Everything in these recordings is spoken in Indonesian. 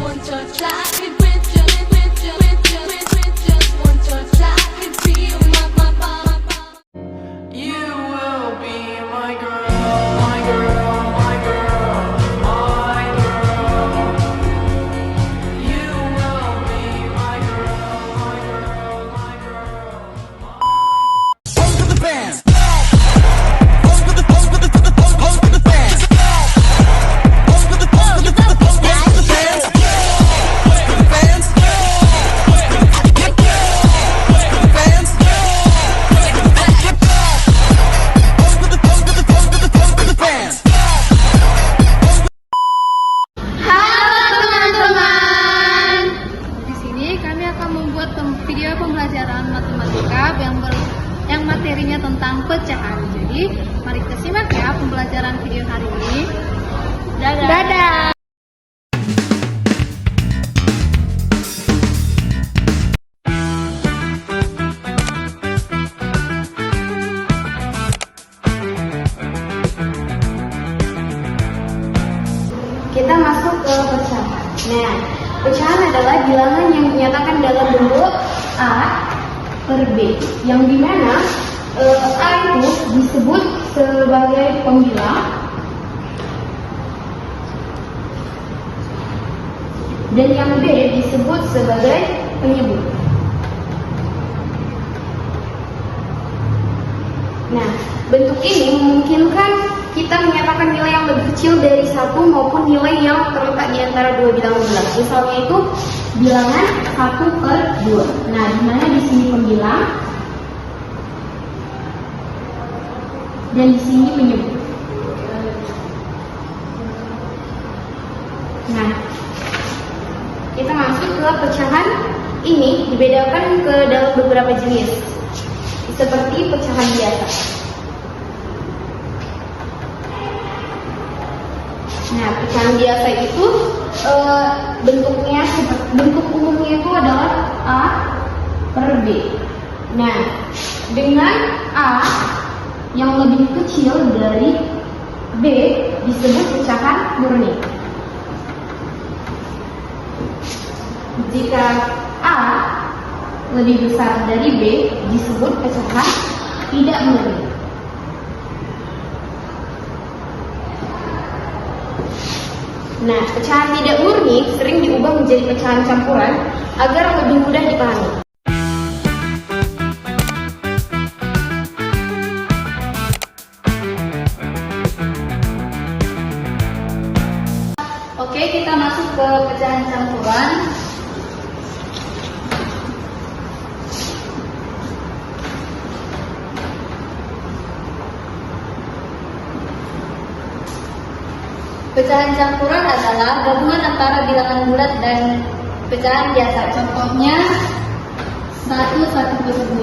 one touch, I could with just one touch, I could feel my body. You will be my girl, my girl, my girl, my girl. You will be my girl, my girl, my girl. Pose for the fans. Pose for the fans. Pose for the fans. Pose for the fans. Halo teman-teman. Di sini kami akan membuat video pembelajaran matematika yang materinya tentang pecahan. Jadi, mari kita simak ya pembelajaran video hari ini. Dadah. Kita masuk ke pecahan. Nah, pecahan adalah bilangan yang dinyatakan dalam bentuk A per B, yang dimana A itu disebut sebagai pembilang dan yang B disebut sebagai penyebut. Nah, bentuk ini memungkinkan kita menyatakan nilai yang lebih kecil dari 1 maupun nilai yang terletak di antara dua bilangan bulat. Misalnya itu bilangan 1 per 2. Nah, di mana di sini pembilang dan di sini penyebut. Nah, kita masuk ke pecahan ini dibedakan ke dalam beberapa jenis, seperti pecahan biasa. Nah, pecahan biasa itu bentuk umumnya itu adalah A per B. Nah, dengan A yang lebih kecil dari B disebut pecahan murni. Jika A lebih besar dari B disebut pecahan tidak murni. Nah, pecahan tidak murni sering diubah menjadi pecahan campuran agar lebih mudah dipahami. Oke, kita masuk ke pecahan campuran. Pecahan campuran adalah gabungan antara bilangan bulat dan pecahan biasa. Contohnya 1 per 2,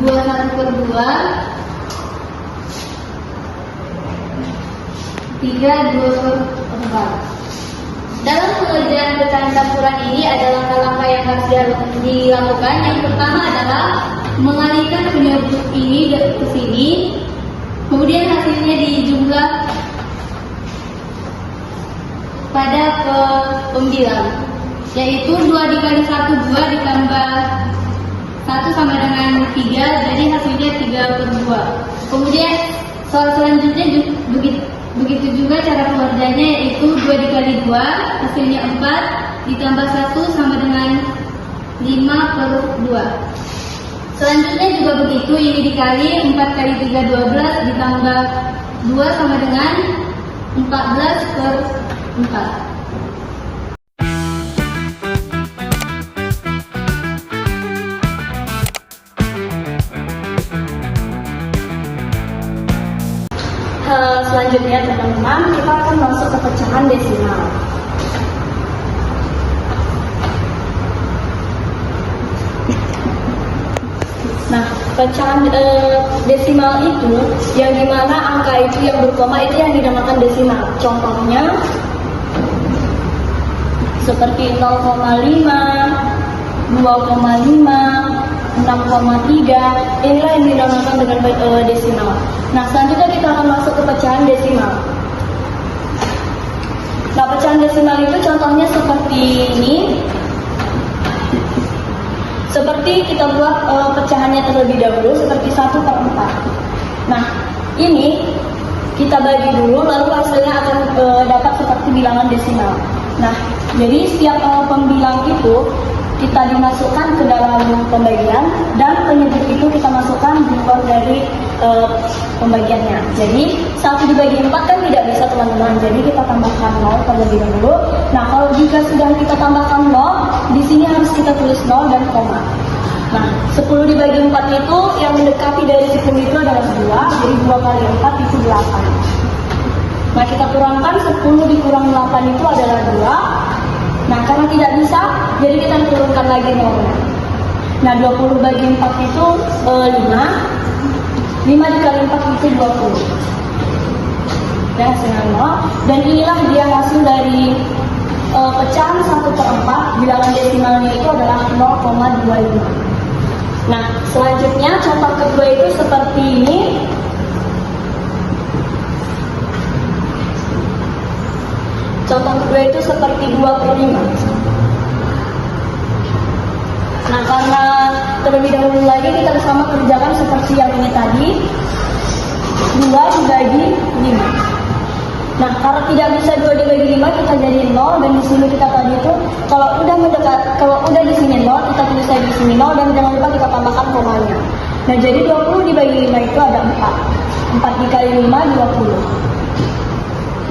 2 1 per 2, 3 2 per 4. Dalam pengerjaan pecahan campuran ini ada langkah-langkah yang harus dilakukan. Yang pertama adalah mengalihkan penyebut ini ke sini. Kemudian hasilnya dijumlah pada pembilang, yaitu 2 dikali 1 2 ditambah 1 sama dengan 3, jadi hasilnya 3 per 2. Kemudian soal selanjutnya begitu juga cara pengerjaannya, yaitu 2 dikali 2 hasilnya 4 ditambah 1 sama dengan 5 per 2. Selanjutnya juga begitu, ini dikali 4 kali 3 12 ditambah 2 sama dengan 14 per 4. Selanjutnya teman-teman, kita akan masuk ke pecahan desimal. Nah, pecahan desimal itu yang dimana angka itu yang berkoma itu yang dinamakan desimal. Contohnya seperti 0,5, 2,5, 6,3, inilah yang dinamakan dengan desimal. Nah, selanjutnya kita akan masuk ke pecahan desimal. Nah, pecahan desimal itu contohnya seperti ini. Seperti kita buat pecahannya terlebih dahulu seperti 1/4. Nah, ini kita bagi dulu, lalu hasilnya akan dapat seperti bilangan desimal. Nah, jadi setiap pembilang itu kita dimasukkan ke dalam pembagian dan penyebut itu kita masukkan di luar dari pembagiannya. Jadi 1 dibagi 4 kan tidak bisa teman-teman. Jadi kita tambahkan 0 terlebih dahulu. Nah, kalau jika sudah kita tambahkan 0, di sini harus kita tulis 0 dan koma. Nah, 10 dibagi 4 itu yang mendekati dari 10 itu adalah 2, jadi 2 kali 4 itu 8. Nah, kita kurangkan 10 dikurang 8 itu adalah 2. Nah, karena tidak bisa, jadi kita turunkan lagi 0. Nah, 20 bagi 4 itu 5. 5 dikali 4 itu 20. Dan hasilnya 0. Dan inilah dia hasil dari pecahan 1/4. Bilangan desimalnya itu adalah 0,25. Nah, selanjutnya contoh kedua itu seperti ini. Contoh kedua itu seperti 2/5. Nah, karena terlebih dahulu lagi kita sama kerjakan seperti yang ini tadi. 2 dibagi 5. Nah, kalau tidak bisa 2 dibagi 5, kita jadi 0, dan di sini kita tadi itu kalau udah di sini 0, kita tulis lagi di sini 0, dan jangan lupa kita tambahkan komanya. Nah, jadi 20 dibagi 5 itu ada 4. 4 dikali 5 20.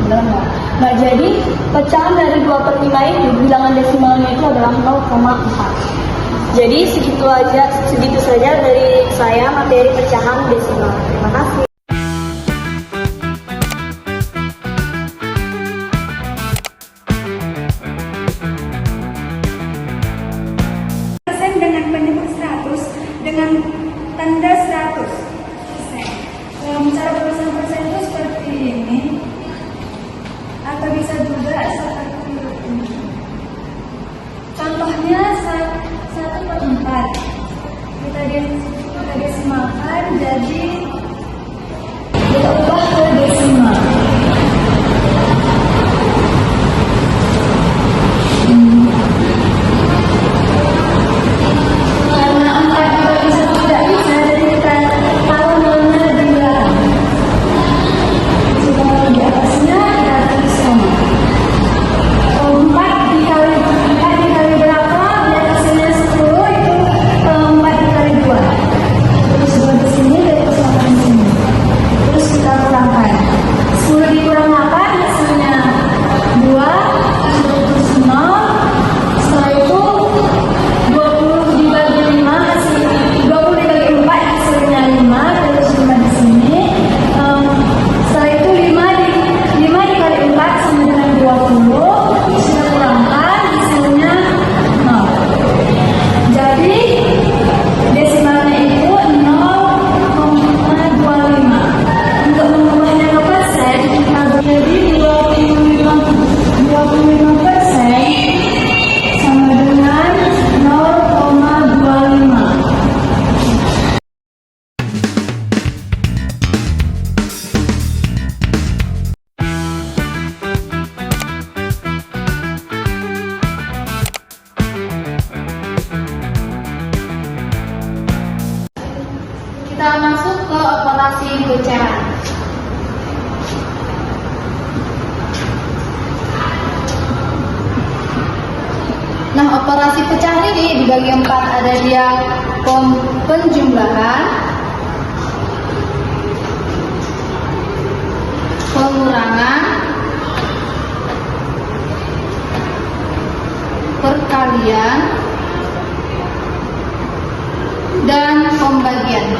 Benar nggak? Nah, jadi pecahan dari 2/5 itu bilangan desimalnya itu adalah 0,4. Jadi segitu saja dari saya materi pecahan desimal. Terima kasih. Dengan penyebut 100 dengan tanda 100%. Cara penulisan persen itu seperti ini, atau bisa juga seperti ini. Contohnya 1/4. Kita desimalkan jadi kita ubah ke desimal. Karena 4 dibagi 1 tidak bisa, jadi kita tahu mana di belakang. Jika di atasnya kita tulis koma. 4 dikali berapa? Di atasnya 10 itu 4 dikali 2. Terus 2 di sini, terus 8 di sini. Terus kita kurangkan. 10 dikurang 8 hasilnya 2, terus 0. Setelah itu 20 dibagi 5 hasil 20 dibagi 4 hasilnya 5, terus 5 di sini. Setelah itu 5 dikali 4 sama dengan 20. Kita kurangkan hasilnya 0. Jadi desimalnya itu 0,25. Untuk mengubahnya ke persen, kita jadi 25% sama dengan 0,25. Kita masuk ke operasi pecahan. Nah, operasi pecahan ini dibagi 4, ada dia penjumlahan, pengurangan, perkalian, dan pembagian.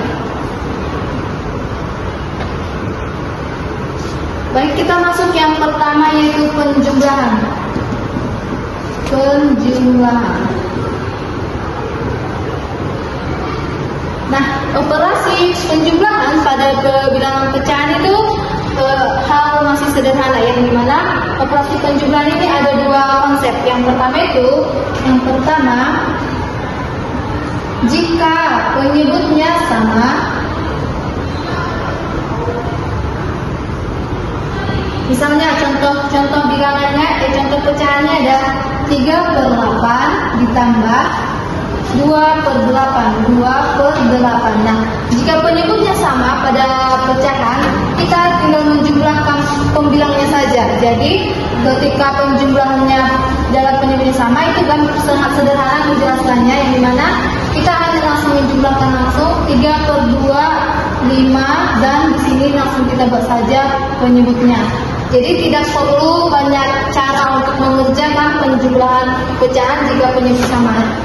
Baik, kita masuk yang pertama yaitu penjumlahan. Nah, operasi penjumlahan pada bilangan pecahan itu hal masih sederhana, yang dimana operasi penjumlahan ini ada 2 konsep. Yang pertama, jika penyebutnya sama, misalnya contoh bilangannya pecahannya ada 3/8 ditambah 2/8. 2/8. Nah, jika penyebutnya sama pada pecahan, kita tinggal menjumlahkan pembilangnya saja. Jadi, ketika penjumlahannya dalam penyebutnya sama, itu kan sangat sederhana menjelaskannya, yang dimana kita hanya langsung menjumlahkan langsung 3/2, 5, dan di sini langsung kita buat saja penyebutnya. Jadi tidak perlu banyak cara untuk mengerjakan penjumlahan pecahan jika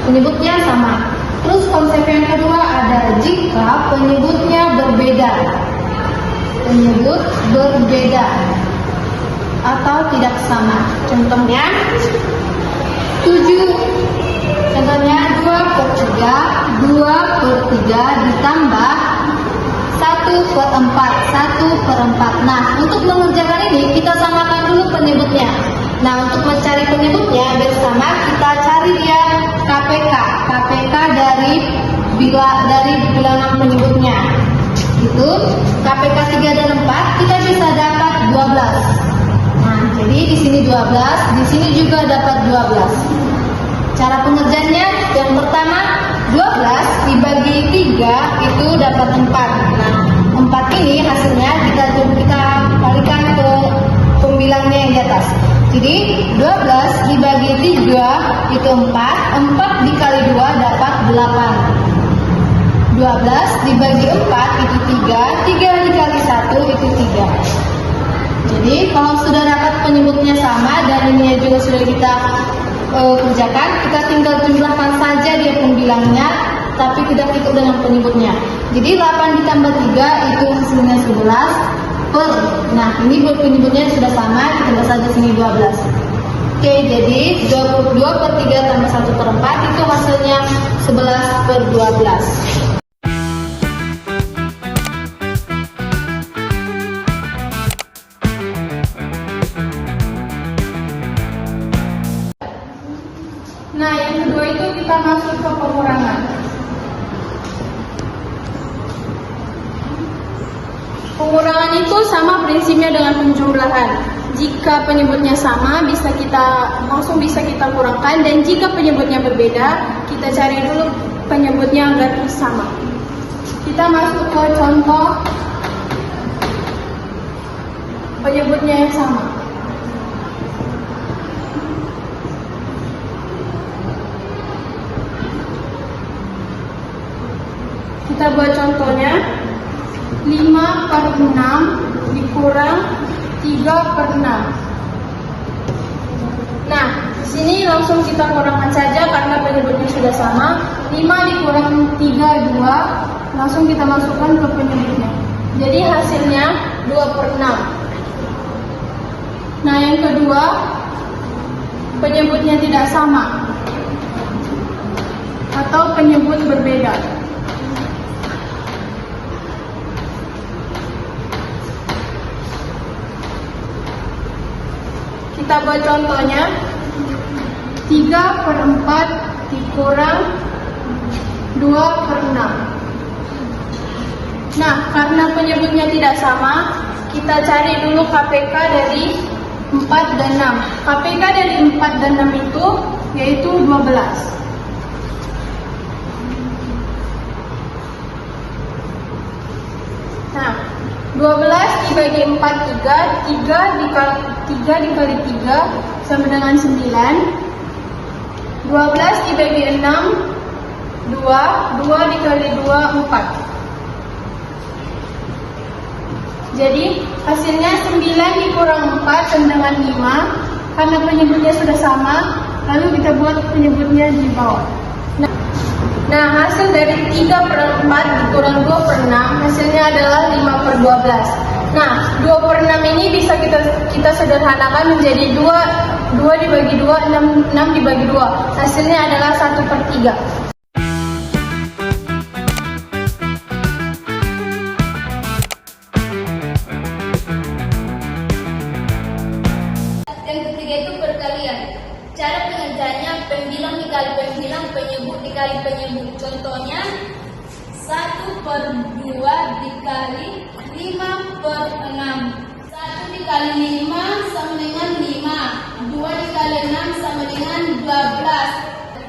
penyebutnya sama. Terus konsep yang kedua ada jika penyebutnya berbeda. Penyebut berbeda atau tidak sama. Contohnya 7. Contohnya 2/3. 2/3 ditambah 1/4. 1/4. Nah, untuk mengerjakan ini kita samakan dulu penyebutnya. Nah, untuk mencari penyebutnya bersama kita cari dia KPK. KPK dari bilangan penyebutnya. Itu KPK 3 dan 4 kita bisa dapat 12. Nah, jadi di sini 12, di sini juga dapat 12. Cara pengerjaannya yang pertama 12 dibagi 3 itu dapat 4. Nah, 4 ini hasilnya kita kalikan ke pembilangnya yang di atas. Jadi 12 dibagi 3 itu 4. 4 dikali 2 dapat 8. 12 dibagi 4 itu 3. 3 dikali 1 itu 3. Jadi kalau sudah dapat penyebutnya sama dan ini juga sudah kita kerjakan, kita tinggal jumlahkan saja dia pembilangnya, tapi tidak ikut dengan penyebutnya. Jadi 8 ditambah 3 itu hasilnya 11 per. Nah, ini buat penyebutnya sudah sama, kita tambah saja sini 12. Oke, jadi 22/3 tambah 1/4 itu hasilnya 11/12. Nah, yang kedua itu kita masuk ke pengurangan. Pengurangan itu sama prinsipnya dengan penjumlahan. Jika penyebutnya sama, langsung bisa kita kurangkan, dan jika penyebutnya berbeda, kita cari dulu penyebutnya agar sama. Kita masuk ke contoh penyebutnya yang sama. Kita buat contohnya 5/6 dikurang 3/6. Nah, di sini langsung kita kurangkan saja karena penyebutnya sudah sama. 5 dikurang 3, 2. Langsung kita masukkan ke penyebutnya. Jadi hasilnya 2/6. Nah, yang kedua, penyebutnya tidak sama atau penyebut berbeda. Kita buat contohnya 3/4 dikurang 2/6. Nah, karena penyebutnya tidak sama, kita cari dulu KPK dari 4 dan 6. KPK dari 4 dan 6 itu yaitu 12. Nah, 12 dibagi 4, 3 dikali 3 sama dengan 9. 12 dibagi 6, 2 dikali 2, 4. Jadi hasilnya 9 dikurang 4 sama dengan 5. Karena penyebutnya sudah sama, lalu kita buat penyebutnya di bawah. Nah, hasil dari 3/4 dikurang 2/6 hasilnya adalah 5/12. Nah, 2/6 ini bisa kita sederhanakan menjadi 2 dibagi 2, 6 dibagi 2. Hasilnya adalah 1/3. Yang ketiga itu perkalian. Cara pengerjaannya pembilang dikali pembilang, penyebut dikali penyebut. Contohnya 1/2 dikali 5/6. 1 dikali 5 sama dengan 5. 2 dikali dikali 6 sama dengan 12.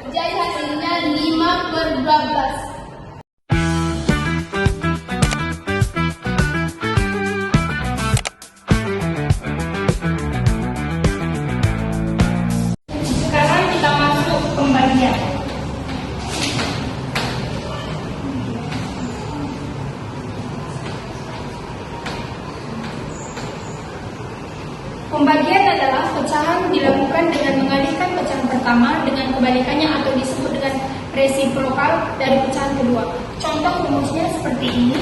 Jadi hasilnya 5/12. Sekarang kita masuk pembagian. Pembagian adalah pecahan dilakukan dengan mengalihkan pecahan pertama dengan kebalikannya atau disebut dengan resiprokal dari pecahan kedua. Contoh rumusnya seperti ini.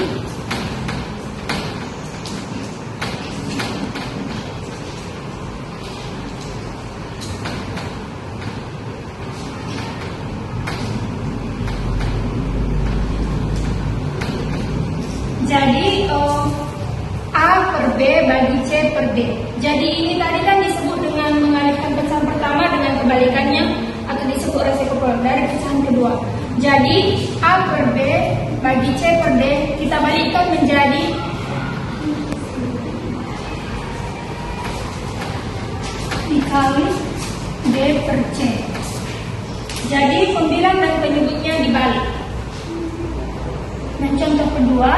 Jadi A per B bagi C per D. Jadi ini tadi kan disebut dengan mengalihkan pecahan pertama dengan kebalikannya atau disebut resiprokal dari pecahan kedua. Jadi A per B bagi C per D kita balikkan menjadi dikali D per C. Jadi pembilang dan penyebutnya dibalik. Dan contoh kedua,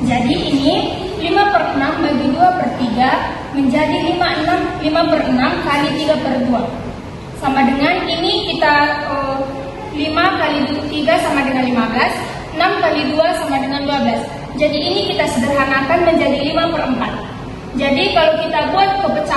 jadi ini 5/6 bagi 2/3 menjadi 5/6 kali 3/2. Sama dengan ini kita 5 kali 3 sama dengan 15, 6 kali 2 sama dengan 12. Jadi ini kita sederhanakan menjadi 5/4. Jadi kalau kita buat kepecahan